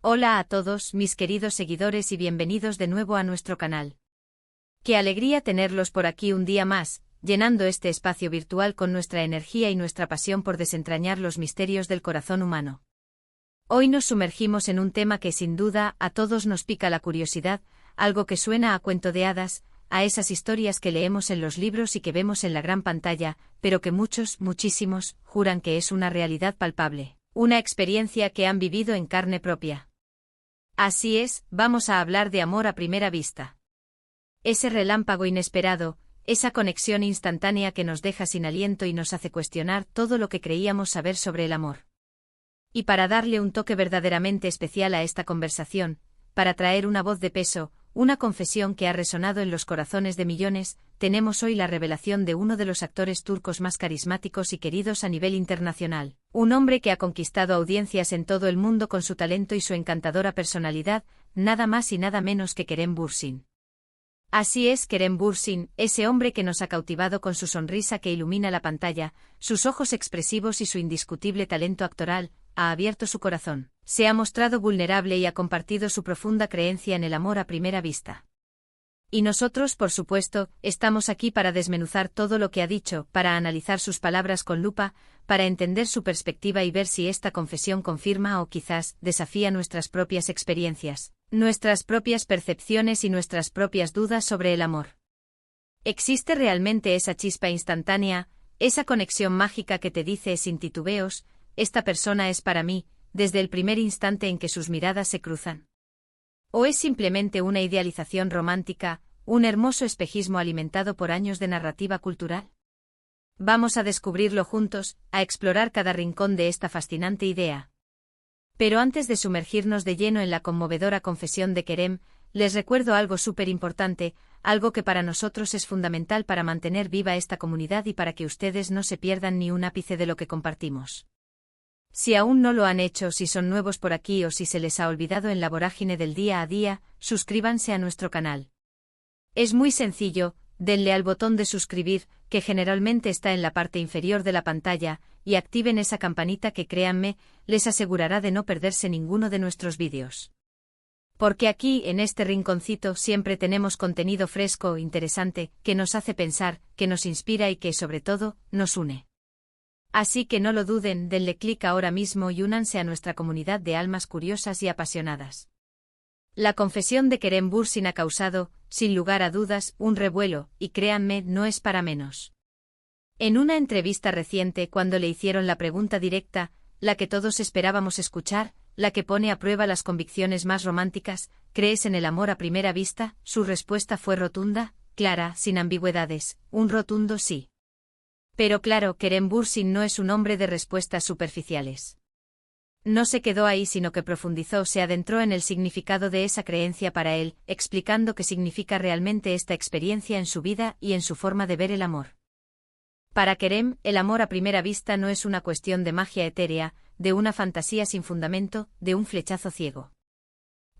Hola a todos, mis queridos seguidores y bienvenidos de nuevo a nuestro canal. Qué alegría tenerlos por aquí un día más, llenando este espacio virtual con nuestra energía y nuestra pasión por desentrañar los misterios del corazón humano. Hoy nos sumergimos en un tema que sin duda a todos nos pica la curiosidad, algo que suena a cuento de hadas, a esas historias que leemos en los libros y que vemos en la gran pantalla, pero que muchos, muchísimos, juran que es una realidad palpable, una experiencia que han vivido en carne propia. Así es, vamos a hablar de amor a primera vista. Ese relámpago inesperado, esa conexión instantánea que nos deja sin aliento y nos hace cuestionar todo lo que creíamos saber sobre el amor. Y para darle un toque verdaderamente especial a esta conversación, para traer una voz de peso, una confesión que ha resonado en los corazones de millones, tenemos hoy la revelación de uno de los actores turcos más carismáticos y queridos a nivel internacional, un hombre que ha conquistado audiencias en todo el mundo con su talento y su encantadora personalidad, nada más y nada menos que Kerem Bürsin. Así es, Kerem Bürsin, ese hombre que nos ha cautivado con su sonrisa que ilumina la pantalla, sus ojos expresivos y su indiscutible talento actoral, ha abierto su corazón, se ha mostrado vulnerable y ha compartido su profunda creencia en el amor a primera vista. Y nosotros, por supuesto, estamos aquí para desmenuzar todo lo que ha dicho, para analizar sus palabras con lupa, para entender su perspectiva y ver si esta confesión confirma o quizás desafía nuestras propias experiencias, nuestras propias percepciones y nuestras propias dudas sobre el amor. ¿Existe realmente esa chispa instantánea, esa conexión mágica que te dice sin titubeos, esta persona es para mí, desde el primer instante en que sus miradas se cruzan? ¿O es simplemente una idealización romántica, un hermoso espejismo alimentado por años de narrativa cultural? Vamos a descubrirlo juntos, a explorar cada rincón de esta fascinante idea. Pero antes de sumergirnos de lleno en la conmovedora confesión de Kerem, les recuerdo algo súper importante, algo que para nosotros es fundamental para mantener viva esta comunidad y para que ustedes no se pierdan ni un ápice de lo que compartimos. Si aún no lo han hecho, si son nuevos por aquí o si se les ha olvidado en la vorágine del día a día, suscríbanse a nuestro canal. Es muy sencillo, denle al botón de suscribir, que generalmente está en la parte inferior de la pantalla, y activen esa campanita que créanme, les asegurará de no perderse ninguno de nuestros vídeos. Porque aquí, en este rinconcito, siempre tenemos contenido fresco, interesante, que nos hace pensar, que nos inspira y que, sobre todo, nos une. Así que no lo duden, denle clic ahora mismo y únanse a nuestra comunidad de almas curiosas y apasionadas. La confesión de Kerem Bürsin ha causado, sin lugar a dudas, un revuelo, y créanme, no es para menos. En una entrevista reciente, cuando le hicieron la pregunta directa, la que todos esperábamos escuchar, la que pone a prueba las convicciones más románticas, ¿crees en el amor a primera vista?, su respuesta fue rotunda, clara, sin ambigüedades, un rotundo sí. Pero claro, Kerem Bürsin no es un hombre de respuestas superficiales. No se quedó ahí sino que profundizó, se adentró en el significado de esa creencia para él, explicando qué significa realmente esta experiencia en su vida y en su forma de ver el amor. Para Kerem, el amor a primera vista no es una cuestión de magia etérea, de una fantasía sin fundamento, de un flechazo ciego.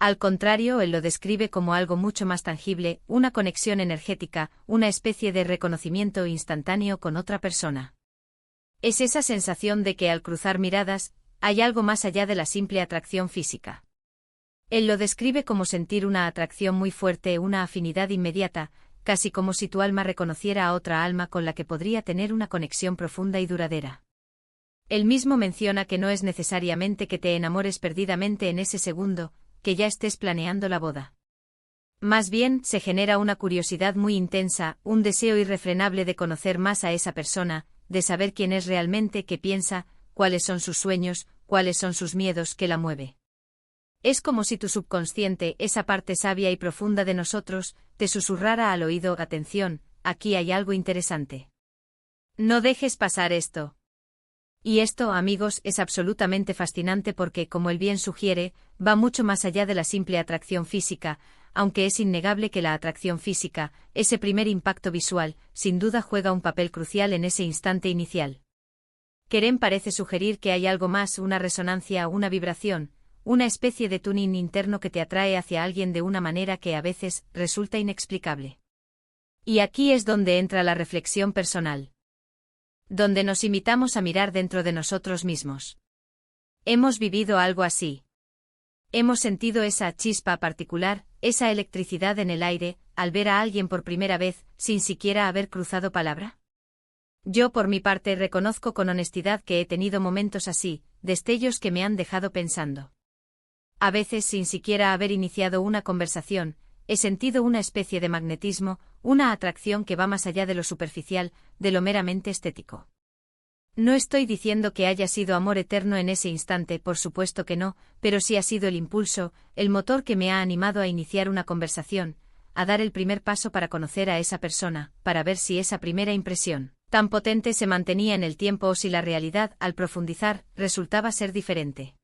Al contrario, él lo describe como algo mucho más tangible, una conexión energética, una especie de reconocimiento instantáneo con otra persona. Es esa sensación de que al cruzar miradas, hay algo más allá de la simple atracción física. Él lo describe como sentir una atracción muy fuerte, una afinidad inmediata, casi como si tu alma reconociera a otra alma con la que podría tener una conexión profunda y duradera. Él mismo menciona que no es necesariamente que te enamores perdidamente en ese segundo, que ya estés planeando la boda. Más bien, se genera una curiosidad muy intensa, un deseo irrefrenable de conocer más a esa persona, de saber quién es realmente, qué piensa, cuáles son sus sueños, cuáles son sus miedos, qué la mueve. Es como si tu subconsciente, esa parte sabia y profunda de nosotros, te susurrara al oído: atención, aquí hay algo interesante. No dejes pasar esto. Y esto, amigos, es absolutamente fascinante porque, como él bien sugiere, va mucho más allá de la simple atracción física, aunque es innegable que la atracción física, ese primer impacto visual, sin duda juega un papel crucial en ese instante inicial. Kerem parece sugerir que hay algo más, una resonancia, una vibración, una especie de tuning interno que te atrae hacia alguien de una manera que a veces resulta inexplicable. Y aquí es donde entra la reflexión personal. Donde nos invitamos a mirar dentro de nosotros mismos. ¿Hemos vivido algo así? Hemos sentido esa chispa particular, esa electricidad en el aire, al ver a alguien por primera vez, sin siquiera haber cruzado palabra. Yo por mi parte reconozco con honestidad que he tenido momentos así, destellos que me han dejado pensando. A veces sin siquiera haber iniciado una conversación, he sentido una especie de magnetismo, una atracción que va más allá de lo superficial, de lo meramente estético. No estoy diciendo que haya sido amor eterno en ese instante, por supuesto que no, pero sí ha sido el impulso, el motor que me ha animado a iniciar una conversación, a dar el primer paso para conocer a esa persona, para ver si esa primera impresión tan potente se mantenía en el tiempo o si la realidad, al profundizar, resultaba ser diferente.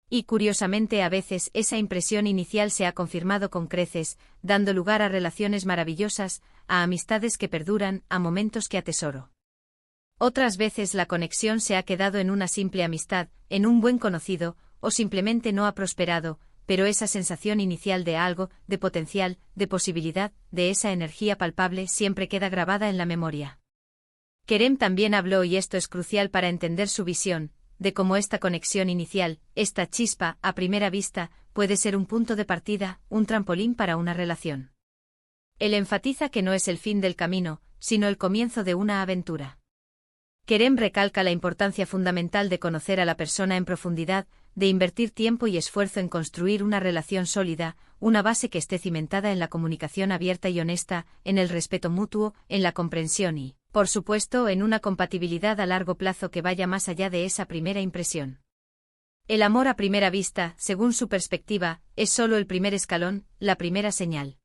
Y curiosamente a veces esa impresión inicial se ha confirmado con creces, dando lugar a relaciones maravillosas, a amistades que perduran, a momentos que atesoro. Otras veces la conexión se ha quedado en una simple amistad, en un buen conocido, o simplemente no ha prosperado, pero esa sensación inicial de algo, de potencial, de posibilidad, de esa energía palpable siempre queda grabada en la memoria. Kerem también habló, y esto es crucial para entender su visión, de cómo esta conexión inicial, esta chispa, a primera vista, puede ser un punto de partida, un trampolín para una relación. Él enfatiza que no es el fin del camino, sino el comienzo de una aventura. Kerem recalca la importancia fundamental de conocer a la persona en profundidad, de invertir tiempo y esfuerzo en construir una relación sólida, una base que esté cimentada en la comunicación abierta y honesta, en el respeto mutuo, en la comprensión y, por supuesto, en una compatibilidad a largo plazo que vaya más allá de esa primera impresión. El amor a primera vista, según su perspectiva, es solo el primer escalón, la primera señal.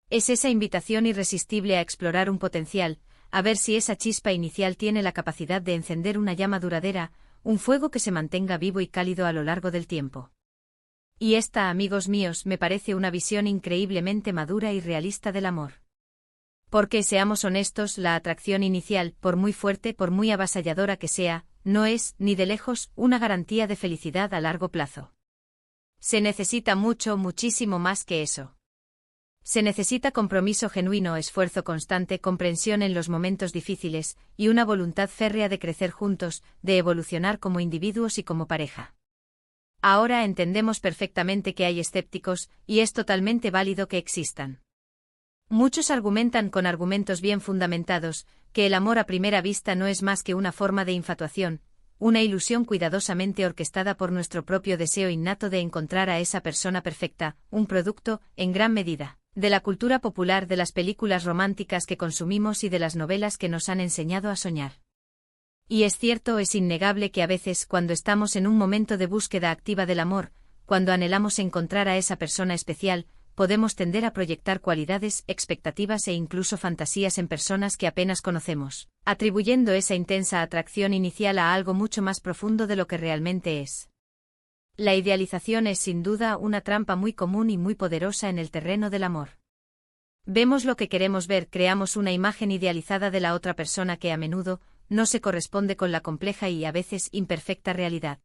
Es esa invitación irresistible a explorar un potencial, a ver si esa chispa inicial tiene la capacidad de encender una llama duradera, un fuego que se mantenga vivo y cálido a lo largo del tiempo. Y esta, amigos míos, me parece una visión increíblemente madura y realista del amor. Porque, seamos honestos, la atracción inicial, por muy fuerte, por muy avasalladora que sea, no es, ni de lejos, una garantía de felicidad a largo plazo. Se necesita mucho, muchísimo más que eso. Se necesita compromiso genuino, esfuerzo constante, comprensión en los momentos difíciles, y una voluntad férrea de crecer juntos, de evolucionar como individuos y como pareja. Ahora entendemos perfectamente que hay escépticos, y es totalmente válido que existan. Muchos argumentan con argumentos bien fundamentados, que el amor a primera vista no es más que una forma de infatuación, una ilusión cuidadosamente orquestada por nuestro propio deseo innato de encontrar a esa persona perfecta, un producto, en gran medida, de la cultura popular, de las películas románticas que consumimos y de las novelas que nos han enseñado a soñar. Y es cierto, es innegable que a veces, cuando estamos en un momento de búsqueda activa del amor, cuando anhelamos encontrar a esa persona especial, podemos tender a proyectar cualidades, expectativas e incluso fantasías en personas que apenas conocemos, atribuyendo esa intensa atracción inicial a algo mucho más profundo de lo que realmente es. La idealización es sin duda una trampa muy común y muy poderosa en el terreno del amor. Vemos lo que queremos ver, creamos una imagen idealizada de la otra persona que a menudo no se corresponde con la compleja y a veces imperfecta realidad.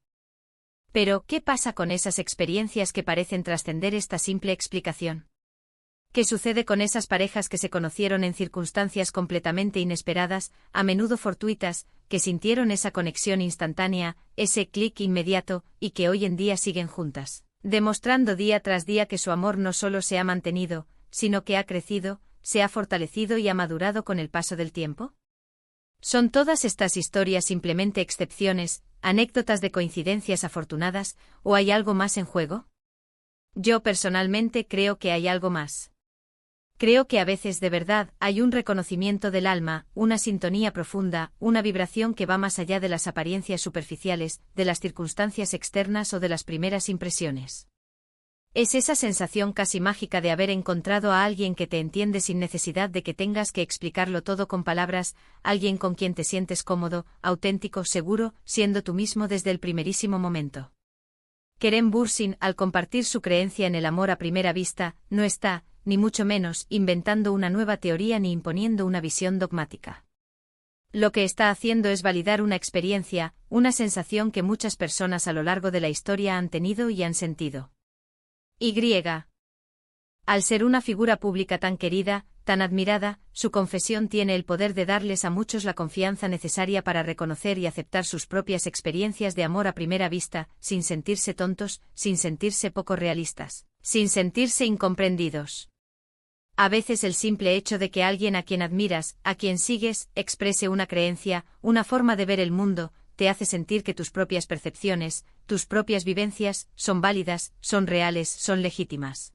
Pero, ¿qué pasa con esas experiencias que parecen trascender esta simple explicación? ¿Qué sucede con esas parejas que se conocieron en circunstancias completamente inesperadas, a menudo fortuitas, que sintieron esa conexión instantánea, ese clic inmediato, y que hoy en día siguen juntas, demostrando día tras día que su amor no solo se ha mantenido, sino que ha crecido, se ha fortalecido y ha madurado con el paso del tiempo? ¿Son todas estas historias simplemente excepciones, anécdotas de coincidencias afortunadas, o hay algo más en juego? Yo personalmente creo que hay algo más. Creo que a veces de verdad hay un reconocimiento del alma, una sintonía profunda, una vibración que va más allá de las apariencias superficiales, de las circunstancias externas o de las primeras impresiones. Es esa sensación casi mágica de haber encontrado a alguien que te entiende sin necesidad de que tengas que explicarlo todo con palabras, alguien con quien te sientes cómodo, auténtico, seguro, siendo tú mismo desde el primerísimo momento. Kerem Bürsin, al compartir su creencia en el amor a primera vista, no está, ni mucho menos, inventando una nueva teoría ni imponiendo una visión dogmática. Lo que está haciendo es validar una experiencia, una sensación que muchas personas a lo largo de la historia han tenido y han sentido. Al ser una figura pública tan querida, tan admirada, su confesión tiene el poder de darles a muchos la confianza necesaria para reconocer y aceptar sus propias experiencias de amor a primera vista, sin sentirse tontos, sin sentirse poco realistas, sin sentirse incomprendidos. A veces el simple hecho de que alguien a quien admiras, a quien sigues, exprese una creencia, una forma de ver el mundo, te hace sentir que tus propias percepciones, tus propias vivencias, son válidas, son reales, son legítimas.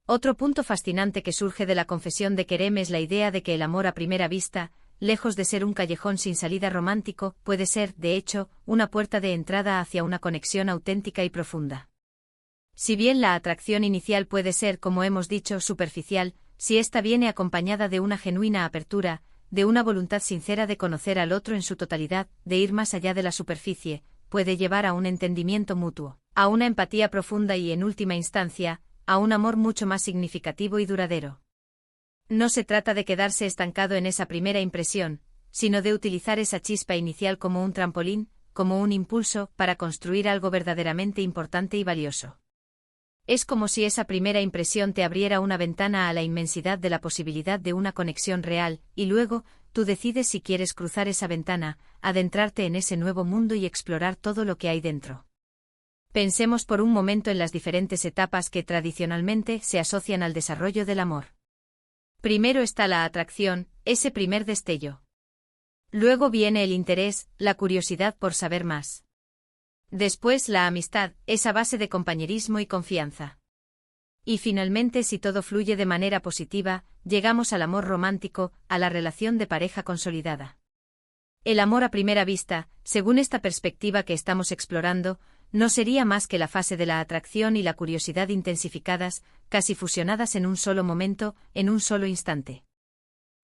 Otro punto fascinante que surge de la confesión de Kerem es la idea de que el amor a primera vista, lejos de ser un callejón sin salida romántico, puede ser, de hecho, una puerta de entrada hacia una conexión auténtica y profunda. Si bien la atracción inicial puede ser, como hemos dicho, superficial, si ésta viene acompañada de una genuina apertura, de una voluntad sincera de conocer al otro en su totalidad, de ir más allá de la superficie, puede llevar a un entendimiento mutuo, a una empatía profunda y, en última instancia, a un amor mucho más significativo y duradero. No se trata de quedarse estancado en esa primera impresión, sino de utilizar esa chispa inicial como un trampolín, como un impulso, para construir algo verdaderamente importante y valioso. Es como si esa primera impresión te abriera una ventana a la inmensidad de la posibilidad de una conexión real, y luego, tú decides si quieres cruzar esa ventana, adentrarte en ese nuevo mundo y explorar todo lo que hay dentro. Pensemos por un momento en las diferentes etapas que tradicionalmente se asocian al desarrollo del amor. Primero está la atracción, ese primer destello. Luego viene el interés, la curiosidad por saber más. Después la amistad, esa base de compañerismo y confianza. Y finalmente, si todo fluye de manera positiva, llegamos al amor romántico, a la relación de pareja consolidada. El amor a primera vista, según esta perspectiva que estamos explorando, no sería más que la fase de la atracción y la curiosidad intensificadas, casi fusionadas en un solo momento, en un solo instante.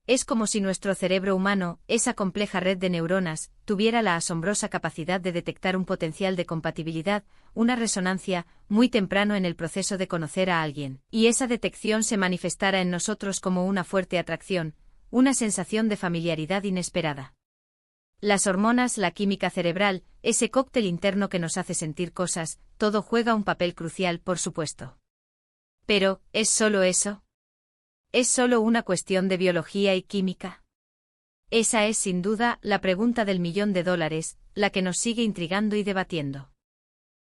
Es como si nuestro cerebro humano, esa compleja red de neuronas, tuviera la asombrosa capacidad de detectar un potencial de compatibilidad, una resonancia, muy temprano en el proceso de conocer a alguien, y esa detección se manifestara en nosotros como una fuerte atracción, una sensación de familiaridad inesperada. Las hormonas, la química cerebral, ese cóctel interno que nos hace sentir cosas, todo juega un papel crucial, por supuesto. Pero, ¿es solo eso? ¿Es solo una cuestión de biología y química? Esa es, sin duda, la pregunta del $1.000.000, la que nos sigue intrigando y debatiendo.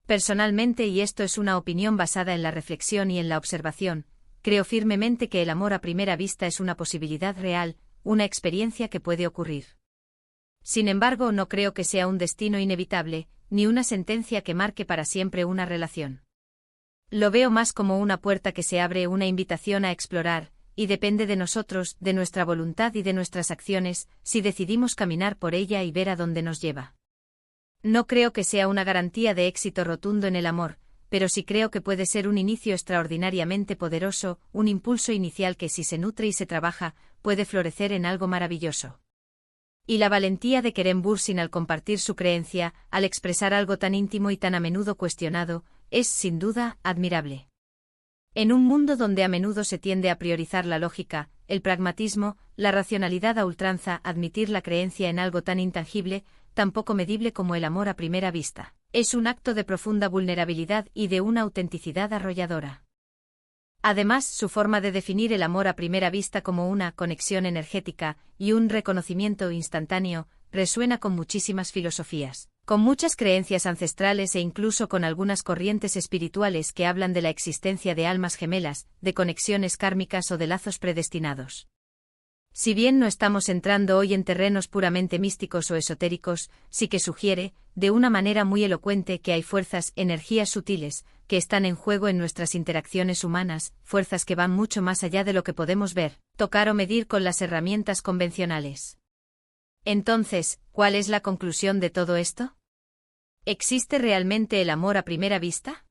Personalmente, y esto es una opinión basada en la reflexión y en la observación, creo firmemente que el amor a primera vista es una posibilidad real, una experiencia que puede ocurrir. Sin embargo, no creo que sea un destino inevitable, ni una sentencia que marque para siempre una relación. Lo veo más como una puerta que se abre, una invitación a explorar, y depende de nosotros, de nuestra voluntad y de nuestras acciones, si decidimos caminar por ella y ver a dónde nos lleva. No creo que sea una garantía de éxito rotundo en el amor, pero sí creo que puede ser un inicio extraordinariamente poderoso, un impulso inicial que, si se nutre y se trabaja, puede florecer en algo maravilloso. Y la valentía de Kerem Bürsin al compartir su creencia, al expresar algo tan íntimo y tan a menudo cuestionado, es, sin duda, admirable. En un mundo donde a menudo se tiende a priorizar la lógica, el pragmatismo, la racionalidad a ultranza, admitir la creencia en algo tan intangible, tan poco medible como el amor a primera vista, es un acto de profunda vulnerabilidad y de una autenticidad arrolladora. Además, su forma de definir el amor a primera vista como una conexión energética y un reconocimiento instantáneo, resuena con muchísimas filosofías, con muchas creencias ancestrales e incluso con algunas corrientes espirituales que hablan de la existencia de almas gemelas, de conexiones kármicas o de lazos predestinados. Si bien no estamos entrando hoy en terrenos puramente místicos o esotéricos, sí que sugiere, de una manera muy elocuente, que hay fuerzas, energías sutiles, que están en juego en nuestras interacciones humanas, fuerzas que van mucho más allá de lo que podemos ver, tocar o medir con las herramientas convencionales. Entonces, ¿cuál es la conclusión de todo esto? ¿Existe realmente el amor a primera vista?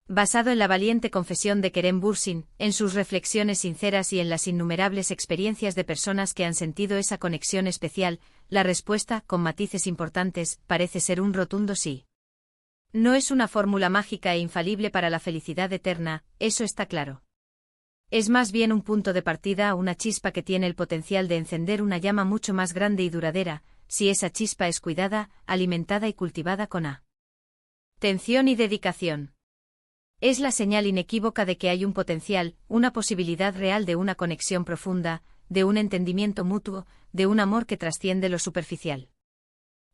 Basado en la valiente confesión de Kerem Bürsin, en sus reflexiones sinceras y en las innumerables experiencias de personas que han sentido esa conexión especial, la respuesta, con matices importantes, parece ser un rotundo sí. No es una fórmula mágica e infalible para la felicidad eterna, eso está claro. Es más bien un punto de partida, una chispa que tiene el potencial de encender una llama mucho más grande y duradera, si esa chispa es cuidada, alimentada y cultivada con atención y dedicación. Es la señal inequívoca de que hay un potencial, una posibilidad real de una conexión profunda, de un entendimiento mutuo, de un amor que trasciende lo superficial.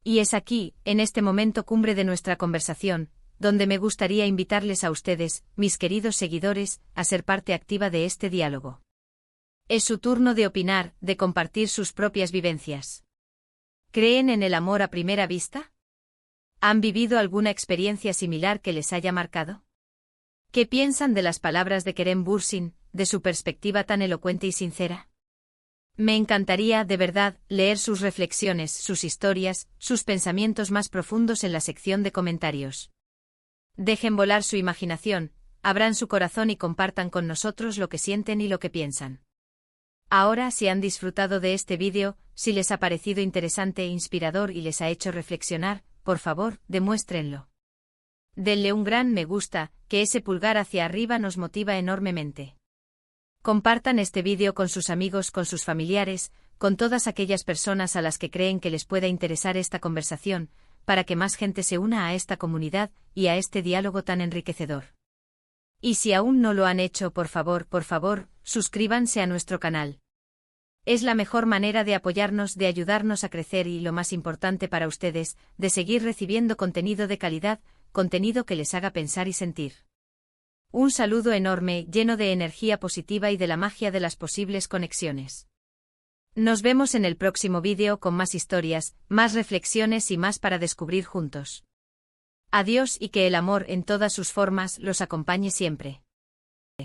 Y es aquí, en este momento cumbre de nuestra conversación, donde me gustaría invitarles a ustedes, mis queridos seguidores, a ser parte activa de este diálogo. Es su turno de opinar, de compartir sus propias vivencias. ¿Creen en el amor a primera vista? ¿Han vivido alguna experiencia similar que les haya marcado? ¿Qué piensan de las palabras de Kerem Bürsin, de su perspectiva tan elocuente y sincera? Me encantaría, de verdad, leer sus reflexiones, sus historias, sus pensamientos más profundos en la sección de comentarios. Dejen volar su imaginación, abran su corazón y compartan con nosotros lo que sienten y lo que piensan. Ahora, si han disfrutado de este vídeo, si les ha parecido interesante e inspirador y les ha hecho reflexionar, por favor, demuéstrenlo. Denle un gran me gusta, que ese pulgar hacia arriba nos motiva enormemente. Compartan este vídeo con sus amigos, con sus familiares, con todas aquellas personas a las que creen que les pueda interesar esta conversación, para que más gente se una a esta comunidad y a este diálogo tan enriquecedor. Y si aún no lo han hecho, por favor, suscríbanse a nuestro canal. Es la mejor manera de apoyarnos, de ayudarnos a crecer y, lo más importante para ustedes, de seguir recibiendo contenido de calidad, contenido que les haga pensar y sentir. Un saludo enorme, lleno de energía positiva y de la magia de las posibles conexiones. Nos vemos en el próximo vídeo con más historias, más reflexiones y más para descubrir juntos. Adiós y que el amor en todas sus formas los acompañe siempre.